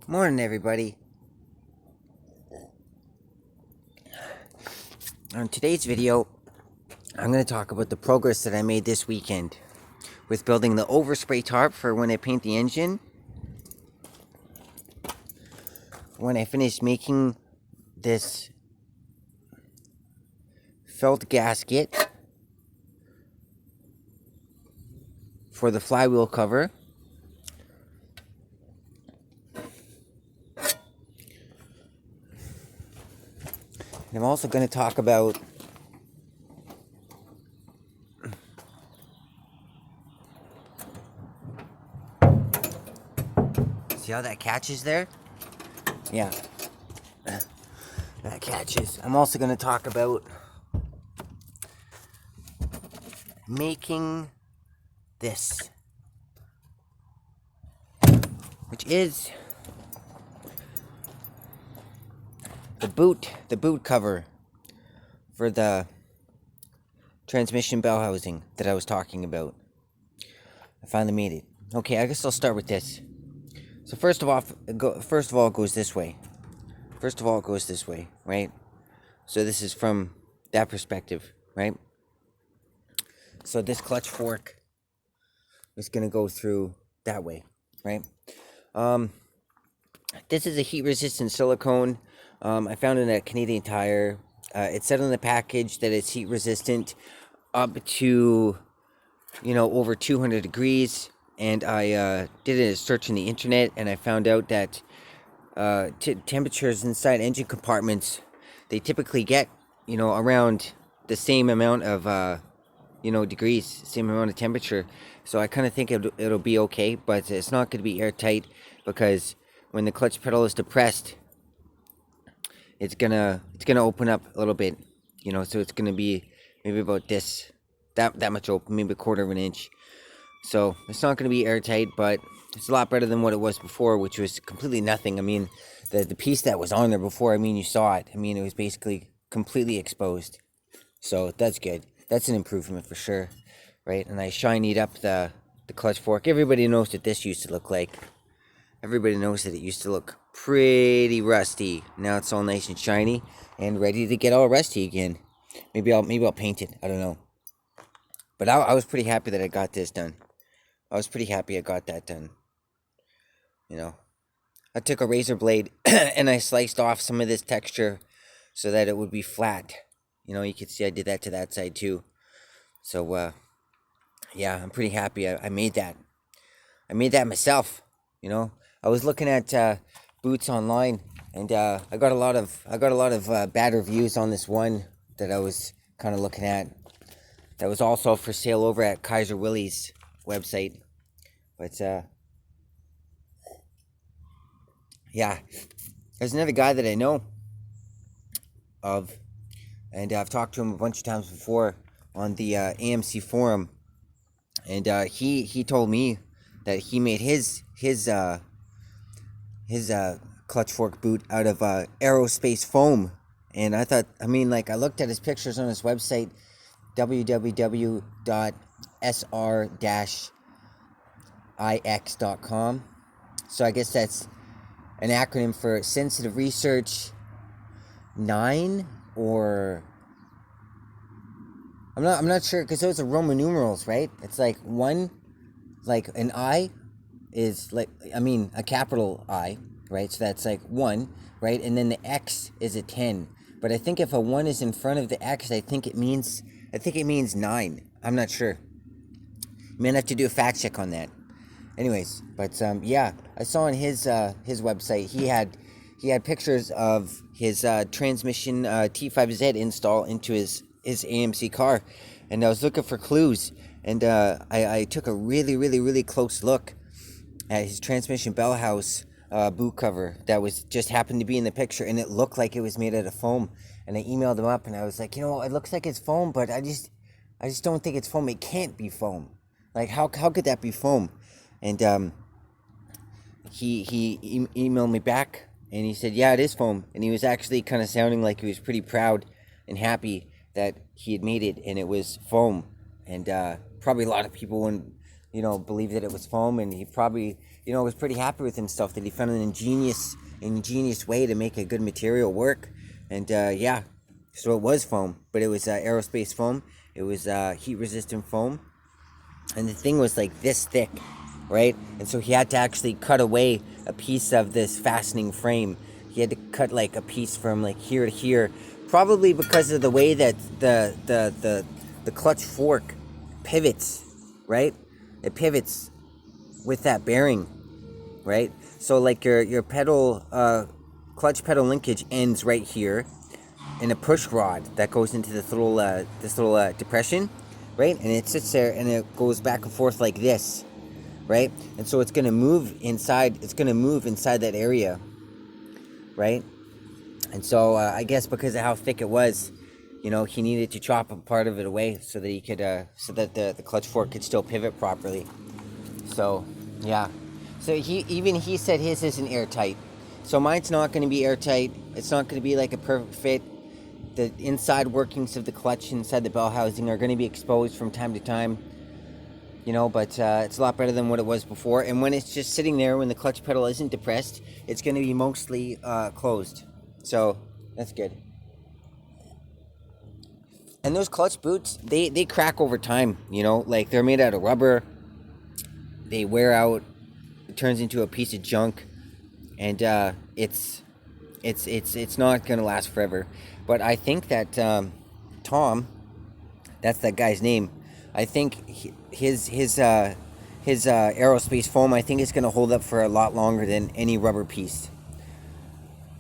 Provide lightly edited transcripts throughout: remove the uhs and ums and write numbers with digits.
Morning, everybody. On today's video, I'm going to talk about the progress that I made this weekend with building the overspray tarp for when I paint the engine. When I finished making this felt gasket for the flywheel cover. And I'm also going to talk about see how that catches there? Yeah, that catches. I'm also going to talk about making this, which is the boot cover for the transmission bell housing that I was talking about. I finally made it. Okay, I guess I'll start with this. So first of all, it goes this way. Right? So this is from that perspective, right? So this clutch fork is going to go through that way, right? This is a heat-resistant silicone. I found it at Canadian Tire. It said on the package that it's heat-resistant up to, over 200 degrees. And I did a search on the internet, and I found out that temperatures inside engine compartments, they typically get, around the same amount of, degrees, same amount of temperature. So I kind of think it'll be okay, but it's not going to be airtight because when the clutch pedal is depressed, it's gonna open up a little bit, so it's gonna be maybe about this, that much open, maybe a quarter of an inch. So it's not gonna be airtight, but it's a lot better than what it was before, which was completely nothing. I mean, the piece that was on there before, you saw it. It was basically completely exposed. So that's good. That's an improvement for sure, right? And I shinied up the clutch fork. Everybody knows what this used to look like. Everybody knows that it used to look pretty rusty. Now it's all nice and shiny and ready to get all rusty again. Maybe I'll paint it. I don't know. But I was pretty happy that I got this done. I was pretty happy I got that done. I took a razor blade and I sliced off some of this texture so that it would be flat. You can see I did that to that side too. So, yeah, I'm pretty happy I made that. I made that myself, I was looking at boots online, and I got a lot of bad reviews on this one that I was kind of looking at. That was also for sale over at Kaiser Willie's website. But yeah, there's another guy that I know of, and I've talked to him a bunch of times before on the AMC forum, and he told me that he made his clutch fork boot out of aerospace foam. And I thought, I looked at his pictures on his website, www.sr-ix.com. So I guess that's an acronym for Sensitive Research 9, or I'm not sure, because those are Roman numerals, right? It's like one, like an I is like, a capital I, right? So that's like 1, right? And then the X is a 10. But I think if a 1 is in front of the X, I think it means 9. I'm not sure. You may have to do a fact check on that. Anyways, but yeah, I saw on his website he had pictures of his transmission T5Z install into his AMC car, and I was looking for clues, and I took a really close look at his transmission bell house boot cover that was just happened to be in the picture, and it looked like it was made out of foam. And I emailed him up, and I was like, it looks like it's foam, but I just don't think it's foam. It can't be foam. Like, how could that be foam? And he emailed me back, and he said, yeah, it is foam. And he was actually kind of sounding like he was pretty proud and happy that he had made it and it was foam. And probably a lot of people believed that it was foam, and he probably, was pretty happy with himself that he found an ingenious way to make a good material work. And yeah, so it was foam, but it was aerospace foam. It was heat resistant foam, and the thing was like this thick, right? And so he had to actually cut away a piece of this fastening frame. He had to cut like a piece from like here to here, probably because of the way that the clutch fork pivots, right? It pivots with that bearing, right? So like your pedal clutch pedal linkage ends right here in a push rod that goes into this little depression, right? And it sits there and it goes back and forth like this, right? And so it's gonna move inside. It's gonna move inside that area, right? And so I guess because of how thick it was, he needed to chop a part of it away so that he could, so that the clutch fork could still pivot properly. So, yeah. So he said his isn't airtight. So mine's not going to be airtight. It's not going to be like a perfect fit. The inside workings of the clutch inside the bell housing are going to be exposed from time to time. But it's a lot better than what it was before. And when it's just sitting there, when the clutch pedal isn't depressed, it's going to be mostly closed. So that's good. And those clutch boots, they crack over time. Like they're made out of rubber. They wear out. It turns into a piece of junk, and it's not gonna last forever. But I think that Tom, that's that guy's name. I think his aerospace foam, I think it's gonna hold up for a lot longer than any rubber piece.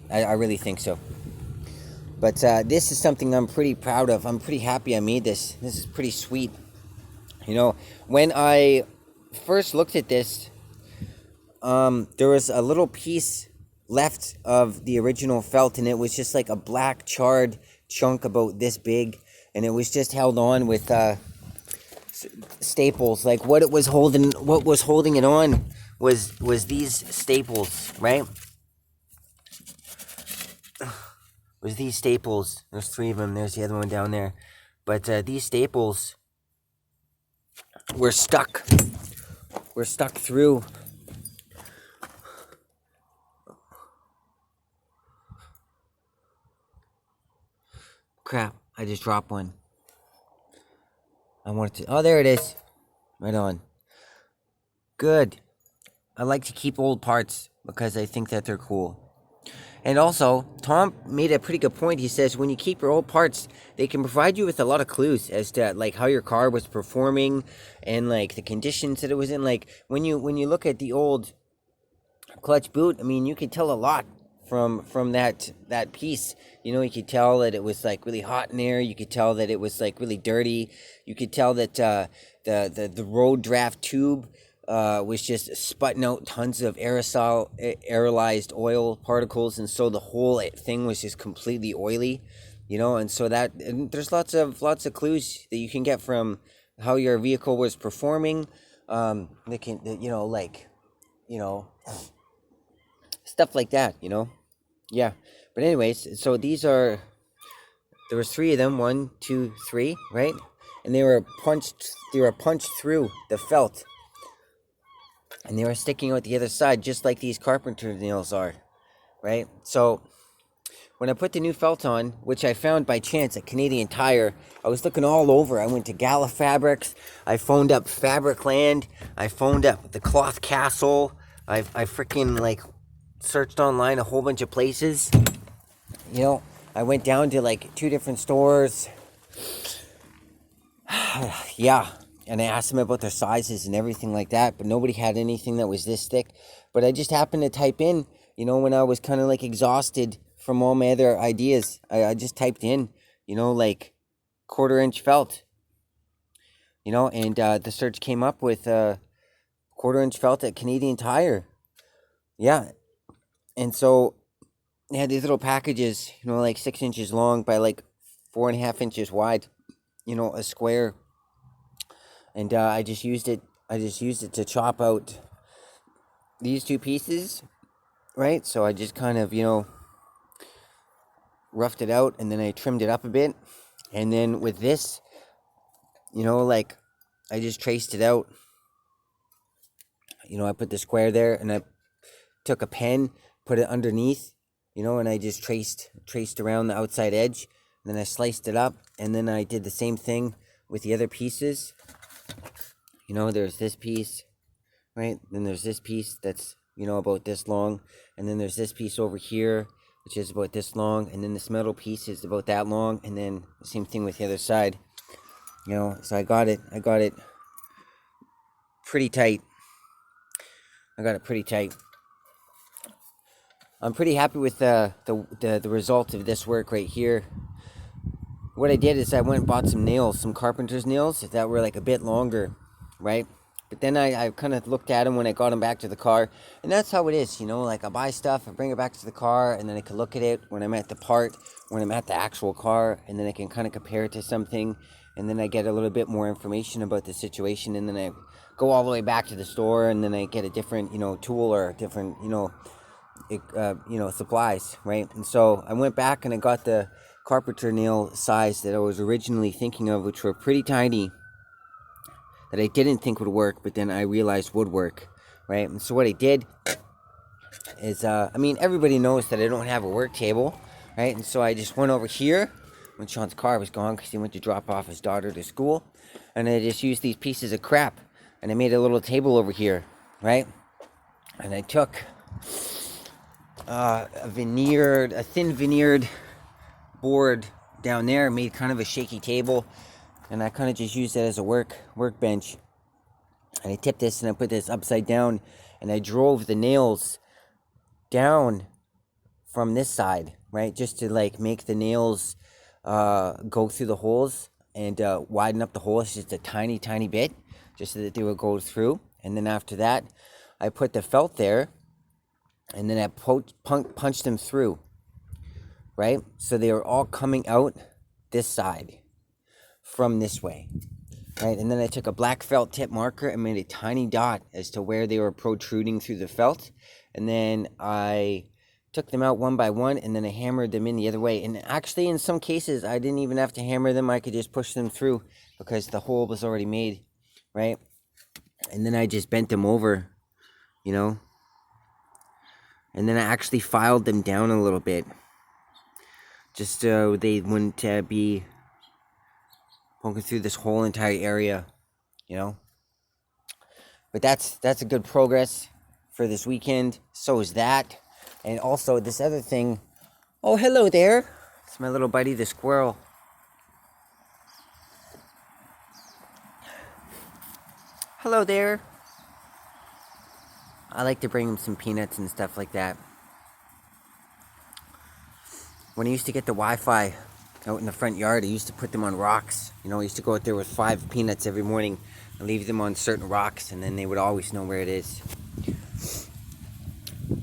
I really think so. But this is something I'm pretty proud of. I'm pretty happy I made this. This is pretty sweet. When I first looked at this, there was a little piece left of the original felt, and it was just like a black charred chunk about this big, and it was just held on with staples. Like what was holding it on was these staples, right? Was these staples. There's 3 of them. There's the other one down there. But these staples were stuck. Were stuck through. Crap, I just dropped one. I wanted to... Oh, there it is. Right on. Good. I like to keep old parts because I think that they're cool. And also, Tom made a pretty good point. He says when you keep your old parts, they can provide you with a lot of clues as to like how your car was performing and like the conditions that it was in. Like when you look at the old clutch boot, I mean, you could tell a lot from that piece. You could tell that it was like really hot in there. You could tell that it was like really dirty. You could tell that the road draft tube was just sputting out tons of aerolized oil particles, and so the whole thing was just completely oily, and so and there's lots of clues that you can get from how your vehicle was performing. They can, stuff like that, yeah. But anyways, so there was 3 of them, 1, 2, 3, right? And they were punched through the felt. And they were sticking out the other side, just like these carpenter nails are, right? So when I put the new felt on, which I found by chance at Canadian Tire, I was looking all over. I went to Gala Fabrics. I phoned up Fabricland. I phoned up the Cloth Castle. I freaking like searched online a whole bunch of places. I went down to like 2 different stores. Yeah. And I asked them about their sizes and everything like that, but nobody had anything that was this thick. But I just happened to type in, when I was kind of like exhausted from all my other ideas, I just typed in, like 1/4-inch felt, and the search came up with 1/4-inch felt at Canadian Tire. Yeah. And so they had these little packages, like 6 inches long by like 4.5 inches wide, a square. And I just used it to chop out these 2 pieces, right? So I just kind of, roughed it out, and then I trimmed it up a bit. And then with this, like I just traced it out, I put the square there, and I took a pen, put it underneath, and I just traced around the outside edge. And then I sliced it up, and then I did the same thing with the other pieces. There's this piece, right? Then there's this piece that's, about this long. And then there's this piece over here, which is about this long. And then this metal piece is about that long. And then the same thing with the other side. So I got it pretty tight. I'm pretty happy with the result of this work right here. What I did is I went and bought some nails, some carpenter's nails that were like a bit longer, right? But then I kind of looked at them when I got them back to the car, and that's how it is, like I buy stuff, I bring it back to the car, and then I can look at it when I'm at the part, when I'm at the actual car, and then I can kind of compare it to something, and then I get a little bit more information about the situation, and then I go all the way back to the store, and then I get a different, tool or a different, supplies, right? And so I went back and I got the carpenter nail size that I was originally thinking of, which were pretty tiny, that I didn't think would work, but then I realized would work, right? And so what I did is, everybody knows that I don't have a work table, right? And so I just went over here when Sean's car was gone because he went to drop off his daughter to school, and I just used these pieces of crap, and I made a little table over here, right? And I took a thin veneered board down there, made kind of a shaky table, and I kind of just used it as a workbench. And I tipped this and I put this upside down, and I drove the nails down from this side, right, just to like make the nails go through the holes and widen up the holes just a tiny bit, just so that they would go through. And then after that, I put the felt there, and then I punched them through, right? So they were all coming out this side from this way, right? And then I took a black felt tip marker and made a tiny dot as to where they were protruding through the felt. And then I took them out one by one, and then I hammered them in the other way. And actually, in some cases, I didn't even have to hammer them. I could just push them through because the hole was already made, right? And then I just bent them over, and then I actually filed them down a little bit, just so they wouldn't be poking through this whole entire area, But that's a good progress for this weekend. So is that. And also this other thing. Oh, hello there. It's my little buddy, the squirrel. Hello there. I like to bring him some peanuts and stuff like that. When I used to get the Wi-Fi out in the front yard, I used to put them on rocks. I used to go out there with 5 peanuts every morning and leave them on certain rocks, and then they would always know where it is.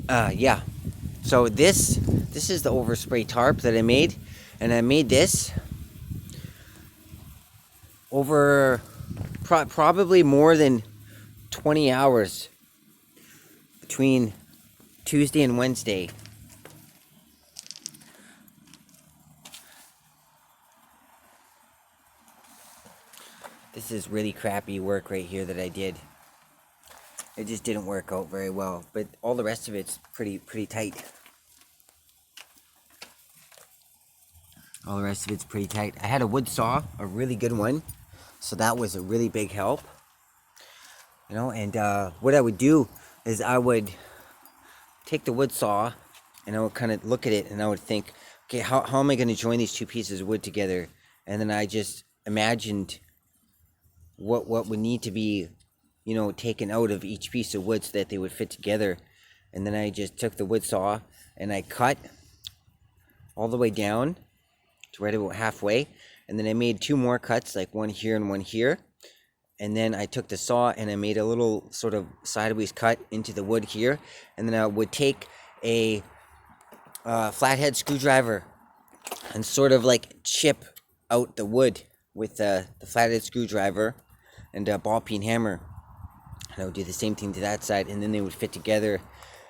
Yeah. So this is the overspray tarp that I made, and I made this over probably more than 20 hours between Tuesday and Wednesday. This is really crappy work right here that I did. It just didn't work out very well, but all the rest of it's pretty tight. All the rest of it's pretty tight. I had a wood saw, a really good one, so that was a really big help. And what I would do is I would take the wood saw and I would kind of look at it and I would think, okay, how am I going to join these two pieces of wood together? And then I just imagined what would need to be, taken out of each piece of wood so that they would fit together. And then I just took the wood saw and I cut all the way down to right about halfway. And then I made 2 more cuts, like one here and one here. And then I took the saw and I made a little sort of sideways cut into the wood here. And then I would take a flathead screwdriver and sort of like chip out the wood with the flathead screwdriver and a ball peen hammer. And I would do the same thing to that side, and then they would fit together.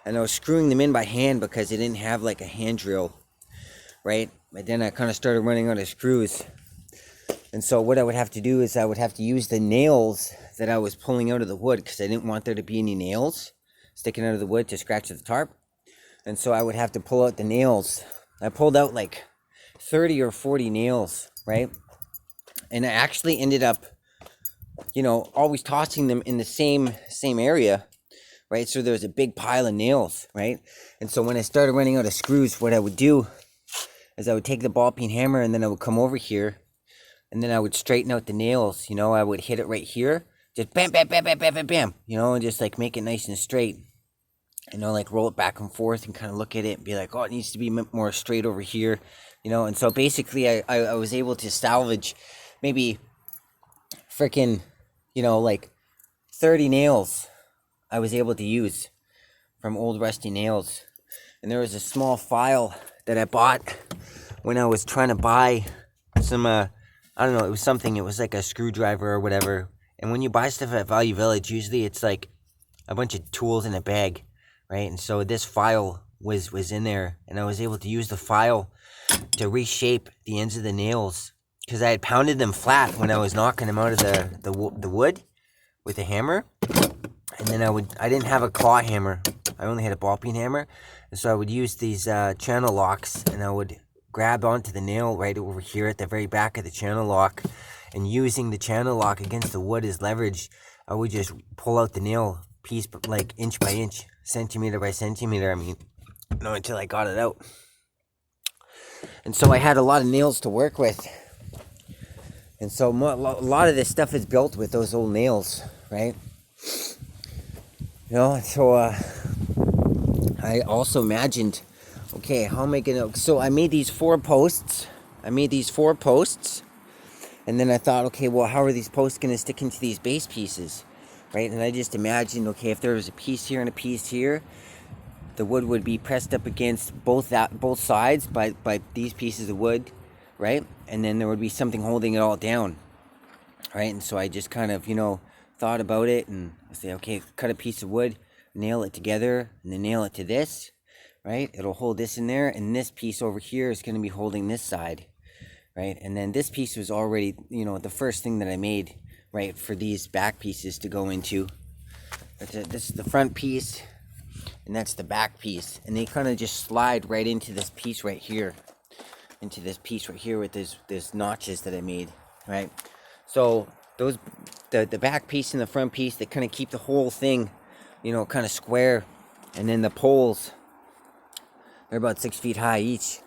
And I was screwing them in by hand because I didn't have like a hand drill, right? But then I kind of started running out of screws. And so what I would have to do is I would have to use the nails that I was pulling out of the wood, because I didn't want there to be any nails sticking out of the wood to scratch the tarp. And so I would have to pull out the nails. I pulled out like 30 or 40 nails, right? And I actually ended up, always tossing them in the same area, right? So there was a big pile of nails, right? And so when I started running out of screws, what I would do is I would take the ball peen hammer, and then I would come over here, and then I would straighten out the nails. I would hit it right here, just bam, bam, bam, bam, bam, bam, bam, and just like make it nice and straight. Like roll it back and forth and kind of look at it and be like, oh, it needs to be more straight over here, and so basically I was able to salvage maybe freaking, like 30 nails I was able to use from old rusty nails. And there was a small file that I bought when I was trying to buy some, I don't know, it was like a screwdriver or whatever. And when you buy stuff at Value Village, usually it's like a bunch of tools in a bag, right? And so this file was in there, and I was able to use the file to reshape the ends of the nails, because I had pounded them flat when I was knocking them out of the wood with a hammer. And then I didn't have a claw hammer, I only had a ball peen hammer, and so I would use these channel locks, and I would grab onto the nail right over here at the very back of the channel lock, and using the channel lock against the wood as leverage, I would just pull out the nail piece like inch by inch, centimeter by centimeter, until I got it out. And so I had a lot of nails to work with. And so a lot of this stuff is built with those old nails, right? So I also imagined, okay, how am I going to... So I made these 4 posts. And then I thought, okay, well, how are these posts going to stick into these base pieces, right? And I just imagined, okay, if there was a piece here and a piece here, the wood would be pressed up against both sides by these pieces of wood, right? And then there would be something holding it all down, right? And so I just kind of, thought about it, and I say, okay, cut a piece of wood, nail it together, and then nail it to this, right? It'll hold this in there, and this piece over here is going to be holding this side, right? And then this piece was already, the first thing that I made, right, for these back pieces to go into. This is the front piece, and that's the back piece, and they kind of just slide right into this piece right here, with this notches that I made, right? So those, the back piece and the front piece, they kind of keep the whole thing, kind of square. And then the poles, they're about 6 feet high each,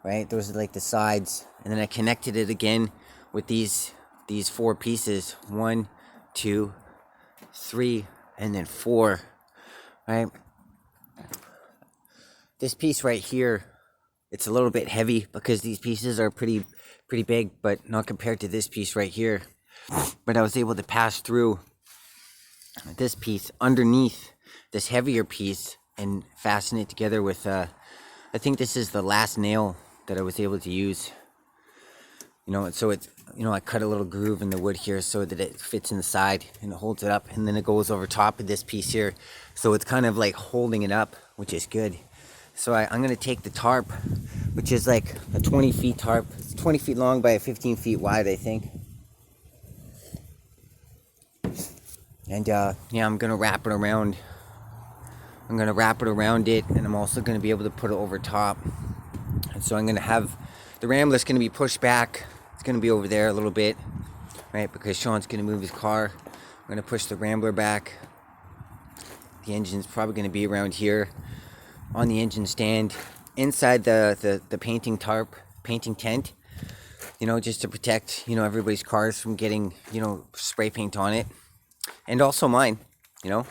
right? Those are like the sides. And then I connected it again with these 4 pieces, 1, 2, 3, and then 4, right? This piece right here, it's a little bit heavy because these pieces are pretty big, but not compared to this piece right here. But I was able to pass through this piece underneath this heavier piece and fasten it together with, I think this is the last nail that I was able to use. And so it's, I cut a little groove in the wood here so that it fits in the side and it holds it up, and then it goes over top of this piece here. So it's kind of like holding it up, which is good. So I'm going to take the tarp, which is like a 20 feet tarp. It's 20 feet long by 15 feet wide, I think. And I'm going to wrap it around. I'm going to wrap it around it, and I'm also going to be able to put it over top. And so I'm going to have, the Rambler's going to be pushed back. It's going to be over there a little bit, right? Because Sean's going to move his car. I'm going to push the Rambler back. The engine's probably going to be around here on the engine stand, inside the painting tent, just to protect, everybody's cars from getting, spray paint on it, and also mine, and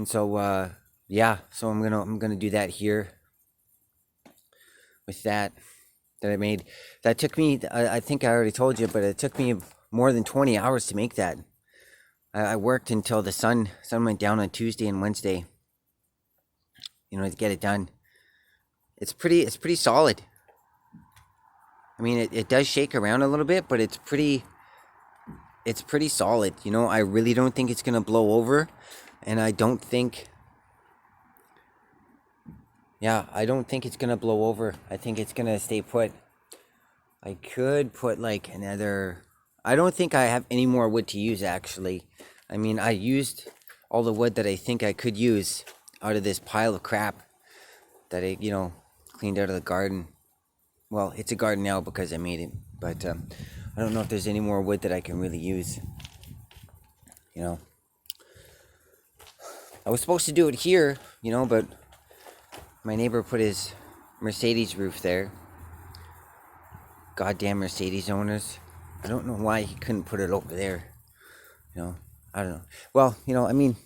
so, so I'm gonna do that here with that I made. That took me, I think I already told you, but it took me more than 20 hours to make that. I worked until the sun went down on Tuesday and Wednesday, to get it done. It's pretty solid. I mean, it does shake around a little bit, but it's pretty solid. I really don't think it's going to blow over, and I don't think it's going to blow over. I think it's going to stay put. I could put like another, I don't think I have any more wood to use, actually. I mean, I used all the wood that I think I could use out of this pile of crap that I, cleaned out of the garden. Well, it's a garden now because I made it, but I don't know if there's any more wood that I can really use. I was supposed to do it here, but my neighbor put his Mercedes roof there. Goddamn Mercedes owners. I don't know why he couldn't put it over there. I don't know. Well, I mean,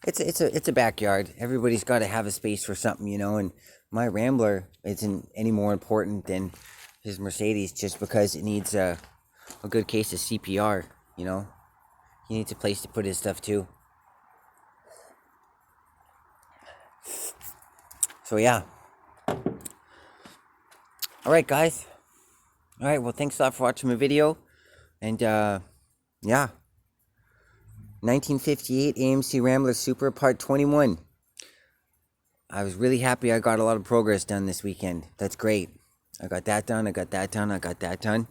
it's a backyard. Everybody's got to have a space for something, and my Rambler isn't any more important than his Mercedes just because it needs a good case of CPR, He needs a place to put his stuff too. So yeah. Alright, guys. Alright, well, thanks a lot for watching my video. And yeah. 1958 AMC Rambler Super Part 21. I was really happy I got a lot of progress done this weekend. That's great. I got that done, I got that done, I got that done.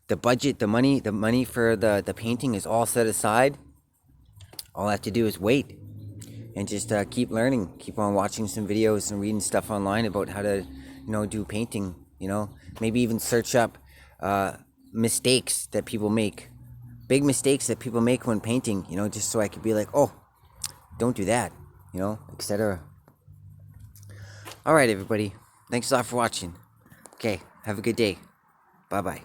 The budget, the money for the painting is all set aside. All I have to do is wait and just keep learning, keep on watching some videos and reading stuff online about how to, do painting, maybe even search up mistakes that people make, big mistakes that people make when painting, just so I could be like, oh, don't do that, etc. All right, everybody. Thanks a lot for watching. Okay, have a good day. Bye-bye.